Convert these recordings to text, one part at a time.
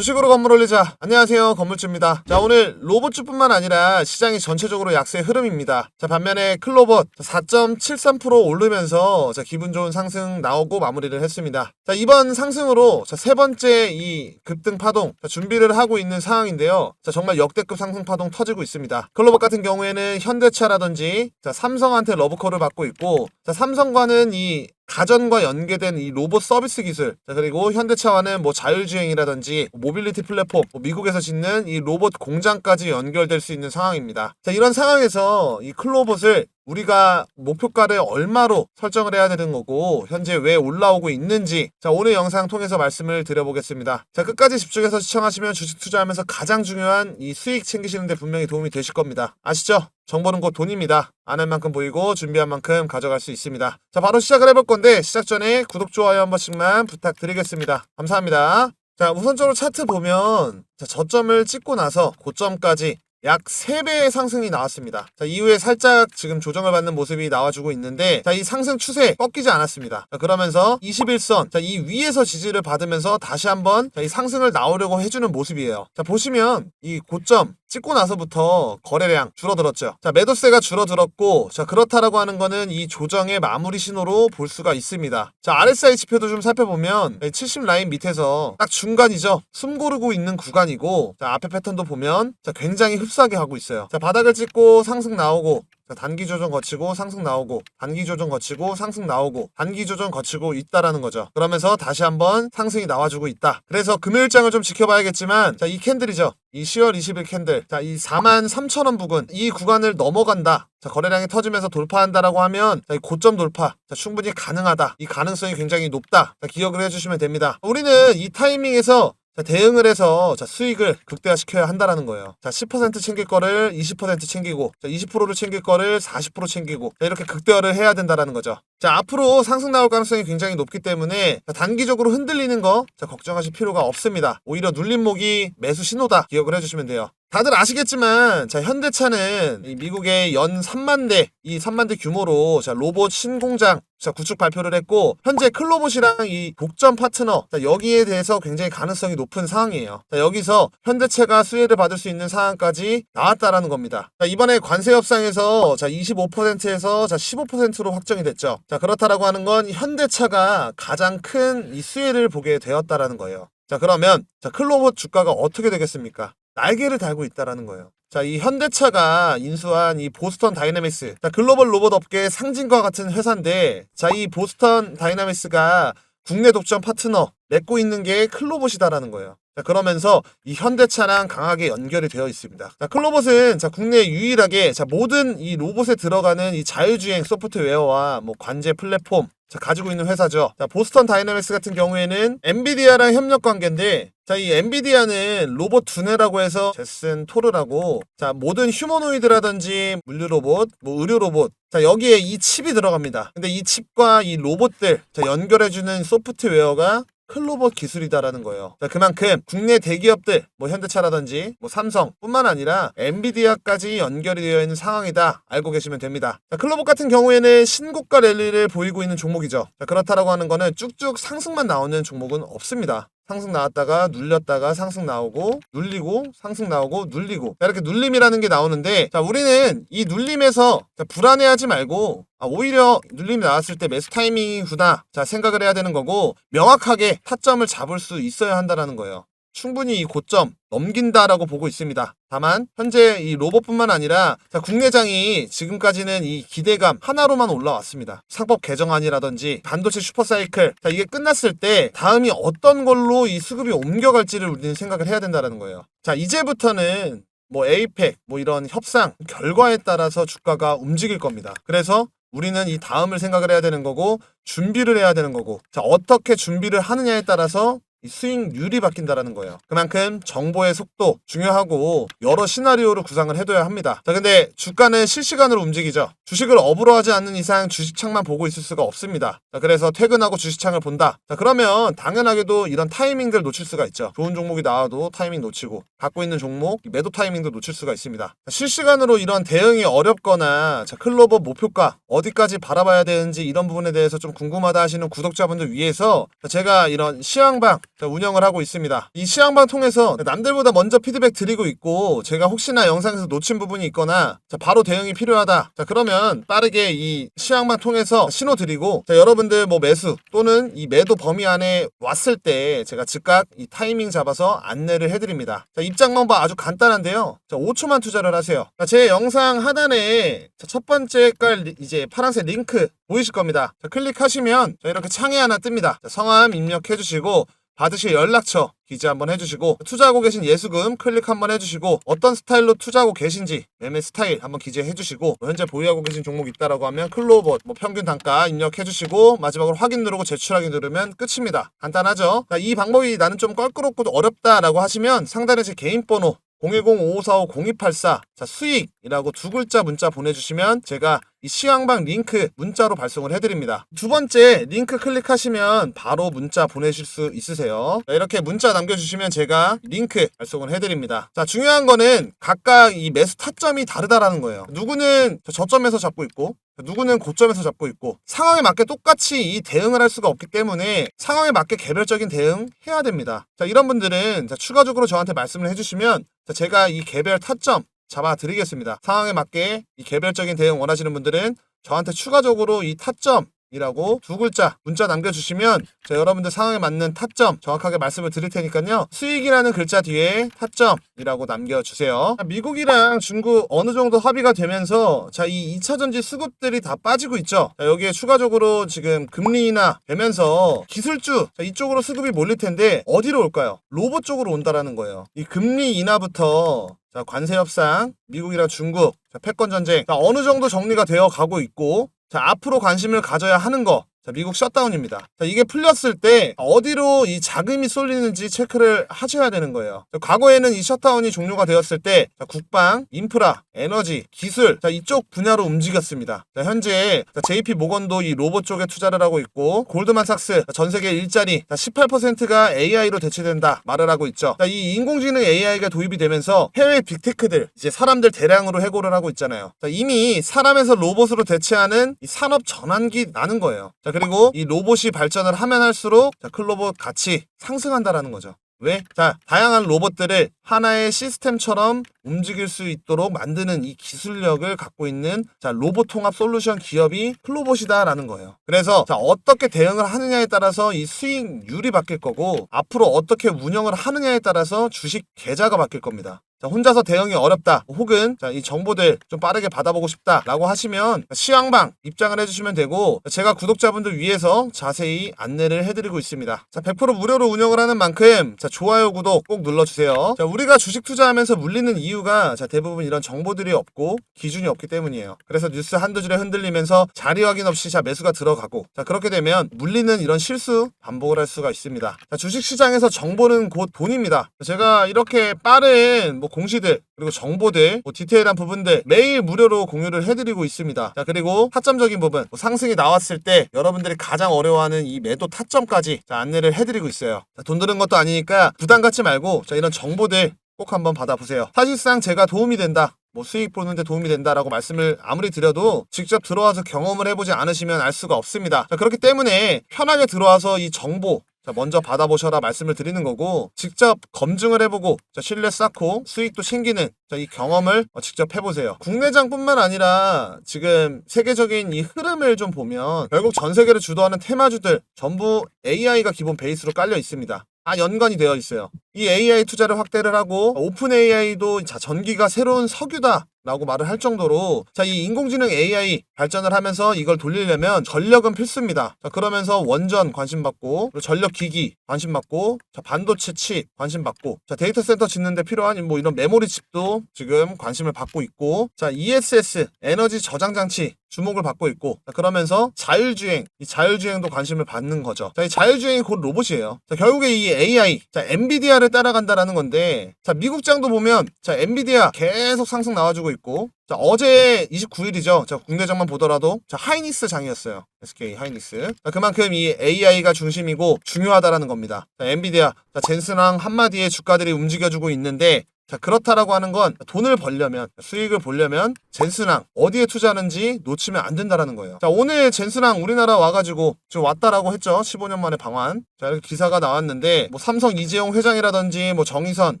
주식으로 건물 올리자. 안녕하세요, 건물주입니다. 자, 오늘 로봇주뿐만 아니라 시장이 전체적으로 약세 흐름입니다. 자, 반면에 클로봇 4.73% 오르면서 기분 좋은 상승 나오고 마무리를 했습니다. 자, 이번 상승으로 세 번째 이 급등 파동 준비를 하고 있는 상황인데요. 자, 정말 역대급 상승 파동 터지고 있습니다. 클로봇 같은 경우에는 현대차라든지 삼성한테 러브콜을 받고 있고, 삼성과는 이 가전과 연계된 이 로봇 서비스 기술, 그리고 현대차와는 자율주행이라든지 모빌리티 플랫폼, 미국에서 짓는 이 로봇 공장까지 연결될 수 있는 상황입니다. 자, 이런 상황에서 이 클로봇을 우리가 목표가를 얼마로 설정을 해야 되는 거고, 현재 왜 올라오고 있는지, 자, 오늘 영상 통해서 말씀을 드려보겠습니다. 자, 끝까지 집중해서 시청하시면 주식 투자하면서 가장 중요한 이 수익 챙기시는데 분명히 도움이 되실 겁니다. 아시죠? 정보는 곧 돈입니다. 아는 만큼 보이고 준비한 만큼 가져갈 수 있습니다. 자, 바로 시작을 해볼 건데, 시작 전에 구독, 좋아요 한 번씩만 부탁드리겠습니다. 감사합니다. 자, 우선적으로 차트 보면 저점을 찍고 나서 고점까지 약 3배의 상승이 나왔습니다. 자, 이후에 살짝 지금 조정을 받는 모습이 나와주고 있는데, 자, 이 상승 추세 꺾이지 않았습니다. 자, 그러면서 21선, 자, 이 위에서 지지를 받으면서 다시 한번 이 상승을 나오려고 해주는 모습이에요. 자, 보시면 이 고점 찍고 나서부터 거래량 줄어들었죠. 자, 매도세가 줄어들었고, 자, 그렇다라고 하는 거는 이 조정의 마무리 신호로 볼 수가 있습니다. 자, RSI 지표도 좀 살펴보면 70 라인 밑에서 딱 중간이죠. 숨 고르고 있는 구간이고, 자, 앞에 패턴도 보면 굉장히 흡사하게 하고 있어요. 자, 바닥을 찍고 상승 나오고, 단기 조정 거치고 상승 나오고, 단기 조정 거치고 상승 나오고, 단기 조정 거치고 있다라는 거죠. 그러면서 다시 한번 상승이 나와주고 있다. 그래서 금요일장을 좀 지켜봐야겠지만, 자, 이 캔들이죠. 이 10월 20일 캔들, 자, 이 43,000원 부근, 이 구간을 넘어간다. 자, 거래량이 터지면서 돌파한다라고 하면, 자, 이 고점 돌파, 자, 충분히 가능하다. 이 가능성이 굉장히 높다. 자, 기억을 해주시면 됩니다. 우리는 이 타이밍에서 대응을 해서 수익을 극대화시켜야 한다라는 거예요. 자, 10% 챙길 거를 20% 챙기고, 자, 20%를 챙길 거를 40% 챙기고, 자, 이렇게 극대화를 해야 된다라는 거죠. 자, 앞으로 상승 나올 가능성이 굉장히 높기 때문에 단기적으로 흔들리는 거 걱정하실 필요가 없습니다. 오히려 눌림목이 매수 신호다. 기억을 해주시면 돼요. 다들 아시겠지만, 자, 현대차는 이 미국의 연 3만 대, 이 3만 대 규모로 로봇 신공장 구축 발표를 했고, 현재 클로봇이랑 이 독점 파트너, 자, 여기에 대해서 굉장히 가능성이 높은 상황이에요. 자, 여기서 현대차가 수혜를 받을 수 있는 상황까지 나왔다라는 겁니다. 자, 이번에 관세 협상에서 25%에서 15%로 확정이 됐죠. 자, 그렇다라고 하는 건 현대차가 가장 큰 이 수혜를 보게 되었다라는 거예요. 자, 그러면 클로봇 주가가 어떻게 되겠습니까? 날개를 달고 있다라는 거예요. 자, 이 현대차가 인수한 이 보스턴 다이내믹스, 자, 글로벌 로봇 업계의 상징과 같은 회사인데, 자, 이 보스턴 다이내믹스가 국내 독점 파트너 맺고 있는 게 클로봇이다라는 거예요. 자, 그러면서 이 현대차랑 강하게 연결이 되어 있습니다. 자, 클로봇은 국내에 유일하게 모든 이 로봇에 들어가는 이 자율주행 소프트웨어와 관제 플랫폼 가지고 있는 회사죠. 자, 보스턴 다이내믹스 같은 경우에는 엔비디아랑 협력 관계인데, 자, 이 엔비디아는 로봇 두뇌라고 해서 제슨 토르라고, 자, 모든 휴머노이드라든지 물류 로봇, 의료 로봇, 자, 여기에 이 칩이 들어갑니다. 근데 이 칩과 이 로봇들 연결해주는 소프트웨어가 클로봇 기술이다라는 거예요. 자, 그만큼 국내 대기업들, 현대차라든지 삼성 뿐만 아니라 엔비디아까지 연결이 되어 있는 상황이다. 알고 계시면 됩니다. 자, 클로봇 같은 경우에는 신고가 랠리를 보이고 있는 종목이죠. 자, 그렇다라고 하는 거는 쭉쭉 상승만 나오는 종목은 없습니다. 상승 나왔다가 눌렸다가 상승 나오고 눌리고 상승 나오고 눌리고, 자, 이렇게 눌림이라는 게 나오는데, 자, 우리는 이 눌림에서 불안해하지 말고 오히려 눌림이 나왔을 때 매수 타이밍이구나, 자, 생각을 해야 되는 거고, 명확하게 타점을 잡을 수 있어야 한다라는 거예요. 충분히 이 고점 넘긴다라고 보고 있습니다. 다만 현재 이 로봇뿐만 아니라 국내장이 지금까지는 이 기대감 하나로만 올라왔습니다. 상법 개정안이라든지 반도체 슈퍼사이클, 자, 이게 끝났을 때 다음이 어떤 걸로 이 수급이 옮겨갈지를 우리는 생각을 해야 된다는 거예요. 자, 이제부터는 에이펙 이런 협상 결과에 따라서 주가가 움직일 겁니다. 그래서 우리는 이 다음을 생각을 해야 되는 거고, 준비를 해야 되는 거고, 자, 어떻게 준비를 하느냐에 따라서 이 수익률이 바뀐다라는 거예요. 그만큼 정보의 속도 중요하고 여러 시나리오를 구상을 해둬야 합니다. 자, 근데 주가는 실시간으로 움직이죠. 주식을 업으로 하지 않는 이상 주식창만 보고 있을 수가 없습니다. 자, 그래서 퇴근하고 주식창을 본다. 자, 그러면 당연하게도 이런 타이밍들 놓칠 수가 있죠. 좋은 종목이 나와도 타이밍 놓치고, 갖고 있는 종목 매도 타이밍도 놓칠 수가 있습니다. 자, 실시간으로 이런 대응이 어렵거나, 자, 클로봇 목표가 어디까지 바라봐야 되는지 이런 부분에 대해서 좀 궁금하다 하시는 구독자분들 위해서 제가 이런 시황방 자, 운영을 하고 있습니다. 이 시황방 통해서 남들보다 먼저 피드백 드리고 있고, 제가 혹시나 영상에서 놓친 부분이 있거나 자, 바로 대응이 필요하다. 자, 그러면 빠르게 이 시황방 통해서 신호 드리고, 자, 여러분들 뭐 매수 또는 이 매도 범위 안에 왔을 때 제가 즉각 이 타이밍 잡아서 안내를 해드립니다. 자, 입장 방법 아주 간단한데요. 자, 5초만 투자를 하세요. 자, 제 영상 하단에 자, 첫 번째 깔 이제 파란색 링크 보이실 겁니다. 자, 클릭하시면 자, 이렇게 창이 하나 뜹니다. 자, 성함 입력해 주시고 받으실 연락처 기재 한번 해주시고, 투자하고 계신 예수금 클릭 한번 해주시고, 어떤 스타일로 투자하고 계신지 매매 스타일 한번 기재해 주시고, 현재 보유하고 계신 종목 있다라고 하면 클로버 평균 단가 입력해 주시고, 마지막으로 확인 누르고 제출하기 누르면 끝입니다. 간단하죠? 이 방법이 나는 좀 껄끄럽고 어렵다라고 하시면 상단에 제 개인 번호 010-5545-0284 자, 수익이라고 두 글자 문자 보내주시면 제가 이 시황방 링크 문자로 발송을 해드립니다. 두 번째 링크 클릭하시면 바로 문자 보내실 수 있으세요. 자, 이렇게 문자 남겨주시면 제가 링크 발송을 해드립니다. 자, 중요한 거는 각각 이 매수 타점이 다르다라는 거예요. 누구는 저점에서 잡고 있고, 누구는 고점에서 잡고 있고, 상황에 맞게 똑같이 이 대응을 할 수가 없기 때문에 상황에 맞게 개별적인 대응 해야 됩니다. 자, 이런 분들은 자, 추가적으로 저한테 말씀을 해주시면 자, 제가 이 개별 타점 잡아드리겠습니다. 상황에 맞게 이 개별적인 대응 원하시는 분들은 저한테 추가적으로 이 타점이라고 두 글자 문자 남겨주시면 자, 여러분들 상황에 맞는 타점 정확하게 말씀을 드릴 테니까요. 수익이라는 글자 뒤에 타점이라고 남겨주세요. 자, 미국이랑 중국 어느 정도 합의가 되면서 자, 이 2차전지 수급들이 다 빠지고 있죠. 자, 여기에 추가적으로 지금 금리 인하 되면서 기술주 자, 이쪽으로 수급이 몰릴 텐데 어디로 올까요? 로봇 쪽으로 온다라는 거예요. 이 금리 인하부터 자, 관세 협상, 미국이랑 중국, 자, 패권 전쟁, 자, 어느 정도 정리가 되어 가고 있고, 자, 앞으로 관심을 가져야 하는 거, 자, 미국 셧다운입니다. 자, 이게 풀렸을 때 어디로 이 자금이 쏠리는지 체크를 하셔야 되는 거예요. 자, 과거에는 이 셧다운이 종료가 되었을 때 자, 국방, 인프라, 에너지, 기술 자, 이쪽 분야로 움직였습니다. 자, 현재 자, JP 모건도 이 로봇 쪽에 투자를 하고 있고, 골드만삭스 자, 전 세계 일자리 18%가 AI로 대체된다 말을 하고 있죠. 자, 이 인공지능 AI가 도입이 되면서 해외 빅테크들 이제 사람들 대량으로 해고를 하고 있잖아요. 자, 이미 사람에서 로봇으로 대체하는 이 산업 전환기 나는 거예요. 자, 그리고 이 로봇이 발전을 하면 할수록 자, 클로봇 가치 상승한다라는 거죠. 왜? 자, 다양한 로봇들을 하나의 시스템처럼 움직일 수 있도록 만드는 이 기술력을 갖고 있는 자, 로봇 통합 솔루션 기업이 클로봇이다라는 거예요. 그래서 자, 어떻게 대응을 하느냐에 따라서 이 수익률이 바뀔 거고, 앞으로 어떻게 운영을 하느냐에 따라서 주식 계좌가 바뀔 겁니다. 자, 혼자서 대응이 어렵다 혹은 자, 이 정보들 좀 빠르게 받아보고 싶다 라고 하시면 시황방 입장을 해주시면 되고, 제가 구독자분들 위해서 자세히 안내를 해드리고 있습니다. 자, 100% 무료로 운영을 하는 만큼 자, 좋아요 구독 꼭 눌러주세요. 자, 우리가 주식 투자하면서 물리는 이유가 자, 대부분 이런 정보들이 없고 기준이 없기 때문이에요. 그래서 뉴스 한두 줄에 흔들리면서 자리 확인 없이 자, 매수가 들어가고, 자, 그렇게 되면 물리는 이런 실수 반복을 할 수가 있습니다. 자, 주식시장에서 정보는 곧 돈입니다. 제가 이렇게 빠른 뭐 공시들 그리고 정보들 디테일한 부분들 매일 무료로 공유를 해드리고 있습니다. 자, 그리고 타점적인 부분 상승이 나왔을 때 여러분들이 가장 어려워하는 이 매도 타점까지 자, 안내를 해드리고 있어요. 자, 돈 드는 것도 아니니까 부담 갖지 말고 자, 이런 정보들 꼭 한번 받아보세요. 사실상 제가 도움이 된다, 뭐 수익 보는데 도움이 된다라고 말씀을 아무리 드려도 직접 들어와서 경험을 해보지 않으시면 알 수가 없습니다. 자, 그렇기 때문에 편하게 들어와서 이 정보 자, 먼저 받아보셔라 말씀을 드리는 거고, 직접 검증을 해보고 자, 신뢰 쌓고 수익도 챙기는 자, 이 경험을 직접 해보세요. 국내장뿐만 아니라 지금 세계적인 이 흐름을 좀 보면 결국 전 세계를 주도하는 테마주들 전부 AI가 기본 베이스로 깔려 있습니다. 다 연관이 되어 있어요. 이 AI 투자를 확대를 하고 오픈 AI도 자, 전기가 새로운 석유다 라고 말을 할 정도로 자, 이 인공지능 AI 발전을 하면서 이걸 돌리려면 전력은 필수입니다. 자, 그러면서 원전 관심받고, 전력기기 관심받고, 자, 반도체 칩 관심받고, 자, 데이터 센터 짓는데 필요한 뭐 이런 메모리 칩도 지금 관심을 받고 있고, 자, ESS 에너지 저장 장치 주목을 받고 있고, 자, 그러면서 자율주행, 이 자율주행도 관심을 받는 거죠. 자, 이 자율주행이 곧 로봇이에요. 자, 결국에 이 AI, 자, 엔비디아를 따라간다라는 건데, 자, 미국장도 보면 자, 엔비디아 계속 상승 나와주고 있고, 자, 어제 29일이죠. 자, 국내장만 보더라도 자, 하이닉스 장이었어요. SK 하이닉스. 자, 그만큼 이 AI가 중심이고 중요하다라는 겁니다. 자, 엔비디아, 자, 젠슨왕 한마디에 주가들이 움직여주고 있는데, 자, 그렇다라고 하는 건 돈을 벌려면, 수익을 보려면 젠슨항 어디에 투자하는지 놓치면 안 된다라는 거예요. 자, 오늘 젠슨항 우리나라 와가지고 지금 왔다라고 했죠. 15년 만에 방한. 자, 이렇게 기사가 나왔는데 뭐 삼성 이재용 회장이라든지 뭐 정의선,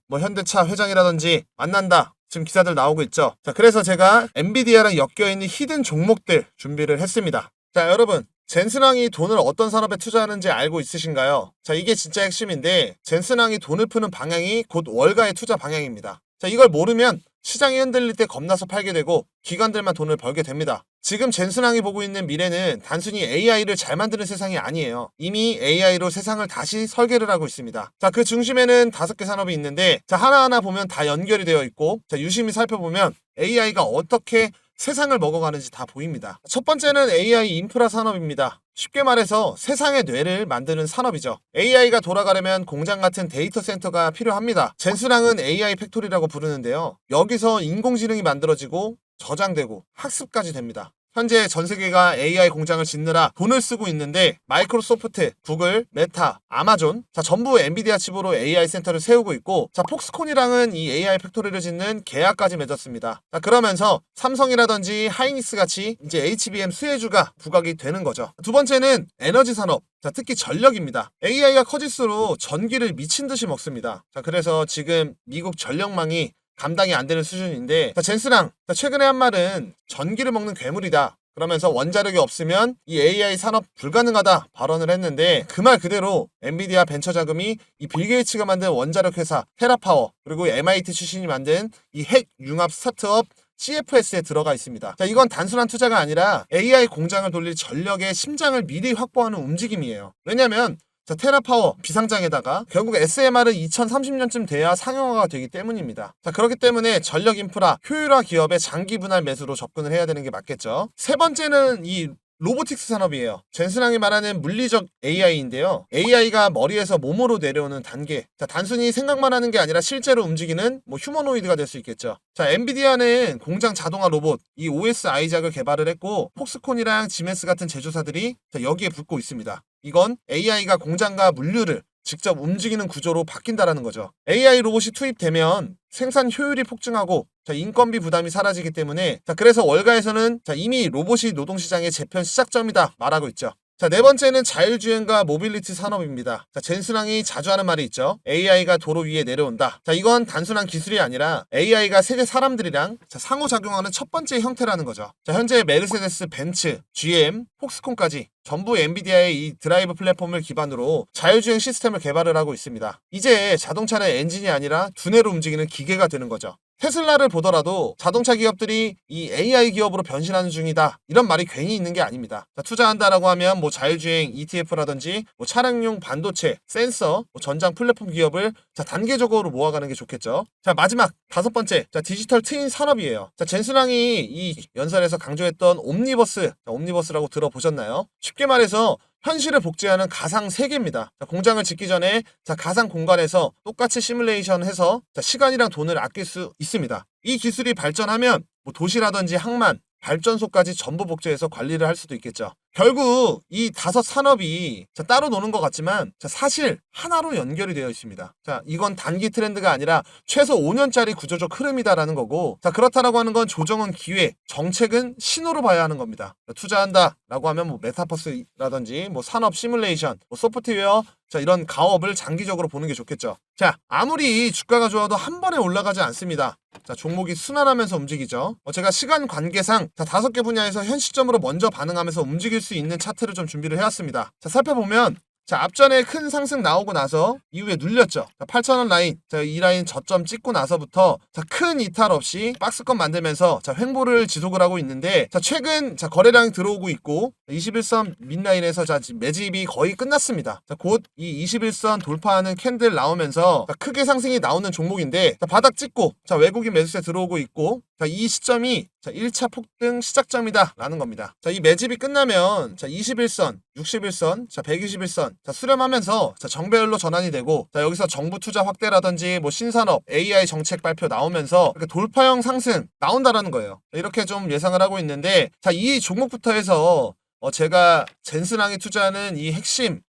뭐 현대차 회장이라든지 만난다. 지금 기사들 나오고 있죠. 자, 그래서 제가 엔비디아랑 엮여있는 히든 종목들 준비를 했습니다. 자, 여러분, 젠슨항이 돈을 어떤 산업에 투자하는지 알고 있으신가요? 자, 이게 진짜 핵심인데 젠슨항이 돈을 푸는 방향이 곧 월가의 투자 방향입니다. 자, 이걸 모르면 시장이 흔들릴 때 겁나서 팔게 되고 기관들만 돈을 벌게 됩니다. 지금 젠슨항이 보고 있는 미래는 단순히 AI를 잘 만드는 세상이 아니에요. 이미 AI로 세상을 다시 설계를 하고 있습니다. 자, 그 중심에는 5개 산업이 있는데 자, 하나하나 보면 다 연결이 되어 있고 자, 유심히 살펴보면 AI가 어떻게 세상을 먹어가는지 다 보입니다. 첫 번째는 AI 인프라 산업입니다. 쉽게 말해서 세상의 뇌를 만드는 산업이죠. AI가 돌아가려면 공장 같은 데이터 센터가 필요합니다. 젠슨항은 AI 팩토리라고 부르는데요. 여기서 인공지능이 만들어지고 저장되고 학습까지 됩니다. 현재 전 세계가 AI 공장을 짓느라 돈을 쓰고 있는데 마이크로소프트, 구글, 메타, 아마존 자, 전부 엔비디아 칩으로 AI 센터를 세우고 있고 자, 폭스콘이랑은 이 AI 팩토리를 짓는 계약까지 맺었습니다. 자, 그러면서 삼성이라든지 하이닉스 같이 이제 HBM 수혜주가 부각이 되는 거죠. 두 번째는 에너지 산업. 자, 특히 전력입니다. AI가 커질수록 전기를 미친 듯이 먹습니다. 자, 그래서 지금 미국 전력망이 감당이 안 되는 수준인데 자, 젠슨항 최근에 한 말은 전기를 먹는 괴물이다. 그러면서 원자력이 없으면 이 AI 산업 불가능하다 발언을 했는데 그 말 그대로 엔비디아 벤처 자금이 이 빌 게이츠가 만든 원자력 회사 테라파워 그리고 MIT 출신이 만든 이 핵 융합 스타트업 CFS에 들어가 있습니다. 자, 이건 단순한 투자가 아니라 AI 공장을 돌릴 전력의 심장을 미리 확보하는 움직임이에요. 왜냐면 자, 테라파워 비상장에다가 결국 SMR은 2030년쯤 돼야 상용화가 되기 때문입니다. 자, 그렇기 때문에 전력 인프라 효율화 기업의 장기 분할 매수로 접근을 해야 되는 게 맞겠죠. 세 번째는 이 로보틱스 산업이에요. 젠슨항이 말하는 물리적 AI인데요. AI가 머리에서 몸으로 내려오는 단계. 자, 단순히 생각만 하는 게 아니라 실제로 움직이는 뭐 휴머노이드가 될 수 있겠죠. 자, 엔비디아는 공장 자동화 로봇 이 OS 아이작을 개발을 했고 폭스콘이랑 지멘스 같은 제조사들이 자, 여기에 붙고 있습니다. 이건 AI가 공장과 물류를 직접 움직이는 구조로 바뀐다라는 거죠. AI 로봇이 투입되면 생산 효율이 폭증하고 자, 인건비 부담이 사라지기 때문에 자, 그래서 월가에서는 자, 이미 로봇이 노동시장의 재편 시작점이다 말하고 있죠. 자, 네 번째는 자율주행과 모빌리티 산업입니다. 자, 젠슨항이 자주 하는 말이 있죠. AI가 도로 위에 내려온다. 자, 이건 단순한 기술이 아니라 AI가 세계 사람들이랑 자, 상호작용하는 첫 번째 형태라는 거죠. 자, 현재 메르세데스, 벤츠, GM, 폭스콘까지 전부 엔비디아의 이 드라이브 플랫폼을 기반으로 자율주행 시스템을 개발을 하고 있습니다. 이제 자동차는 엔진이 아니라 두뇌로 움직이는 기계가 되는 거죠. 테슬라를 보더라도 자동차 기업들이 이 AI 기업으로 변신하는 중이다. 이런 말이 괜히 있는 게 아닙니다. 자, 투자한다라고 하면 뭐 자율주행 ETF라든지 뭐 차량용 반도체, 센서, 뭐 전장 플랫폼 기업을 자, 단계적으로 모아가는 게 좋겠죠. 자, 마지막 5번째. 자, 디지털 트윈 산업이에요. 자, 젠슨항이 이 연설에서 강조했던 옴니버스. 자, 옴니버스라고 들어보셨나요? 쉽게 말해서 현실을 복제하는 가상 세계입니다. 자, 공장을 짓기 전에 자, 가상 공간에서 똑같이 시뮬레이션 해서 자, 시간이랑 돈을 아낄 수 있습니다. 이 기술이 발전하면 뭐 도시라든지 항만, 발전소까지 전부 복제해서 관리를 할 수도 있겠죠. 결국 이 5 산업이 자, 따로 노는 것 같지만 자, 사실 하나로 연결이 되어 있습니다. 자, 이건 단기 트렌드가 아니라 최소 5년짜리 구조적 흐름이다라는 거고 자, 그렇다라고 하는 건 조정은 기회, 정책은 신호로 봐야 하는 겁니다. 자, 투자한다라고 하면 뭐 메타버스라든지 뭐 산업 시뮬레이션, 뭐 소프트웨어 자, 이런 가업을 장기적으로 보는 게 좋겠죠. 자, 아무리 주가가 좋아도 한 번에 올라가지 않습니다. 자, 종목이 순환하면서 움직이죠. 제가 시간 관계상 자, 5개 분야에서 현 시점으로 먼저 반응하면서 움직일 수 있는 차트를 좀 준비를 해왔습니다. 자, 살펴보면 자, 앞전에 큰 상승 나오고 나서 이후에 눌렸죠. 자, 8,000원 라인. 자, 이 라인 저점 찍고 나서부터 자, 큰 이탈 없이 박스권 만들면서 자, 횡보를 지속을 하고 있는데 자, 최근 자, 거래량이 들어오고 있고 21선 밑라인에서 자, 지금 매집이 거의 끝났습니다. 자, 곧 이 21선 돌파하는 캔들 나오면서 자, 크게 상승이 나오는 종목인데 자, 바닥 찍고 자, 외국인 매수세 들어오고 있고 자, 이 시점이 자, 1차 폭등 시작점이다 라는 겁니다. 자, 이 매집이 끝나면 자, 21선, 61선, 자, 121선 자, 수렴하면서 자, 정배열로 전환이 되고 자, 여기서 정부 투자 확대라든지 뭐 신산업, AI 정책 발표 나오면서 이렇게 돌파형 상승 나온다라는 거예요. 이렇게 좀 예상을 하고 있는데 자, 이 종목부터 해서 제가 젠슨항에 투자하는 이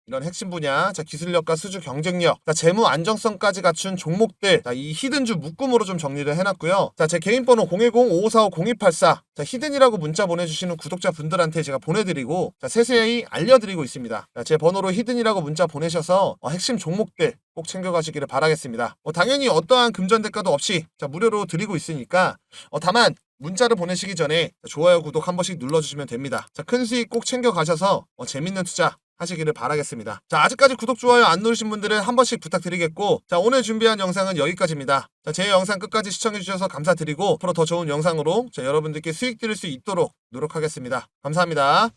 이런 핵심 분야, 자, 기술력과 수주 경쟁력, 자, 재무 안정성까지 갖춘 종목들, 자, 이 히든주 묶음으로 좀 정리를 해놨고요. 자, 제 개인 번호 010-5545-0284, 자, 히든이라고 문자 보내주시는 구독자분들한테 제가 보내드리고, 자, 세세히 알려드리고 있습니다. 자, 제 번호로 히든이라고 문자 보내셔서 핵심 종목들 꼭 챙겨가시기를 바라겠습니다. 당연히 어떠한 금전 대가도 없이 자, 무료로 드리고 있으니까 다만 문자를 보내시기 전에 좋아요, 구독 한 번씩 눌러주시면 됩니다. 자, 큰 수익 꼭 챙겨가셔서 재밌는 투자 하시기를 바라겠습니다. 자, 아직까지 구독, 좋아요 안 누르신 분들은 한 번씩 부탁드리겠고, 자, 오늘 준비한 영상은 여기까지입니다. 자, 제 영상 끝까지 시청해주셔서 감사드리고, 앞으로 더 좋은 영상으로 여러분들께 수익 드릴 수 있도록 노력하겠습니다. 감사합니다.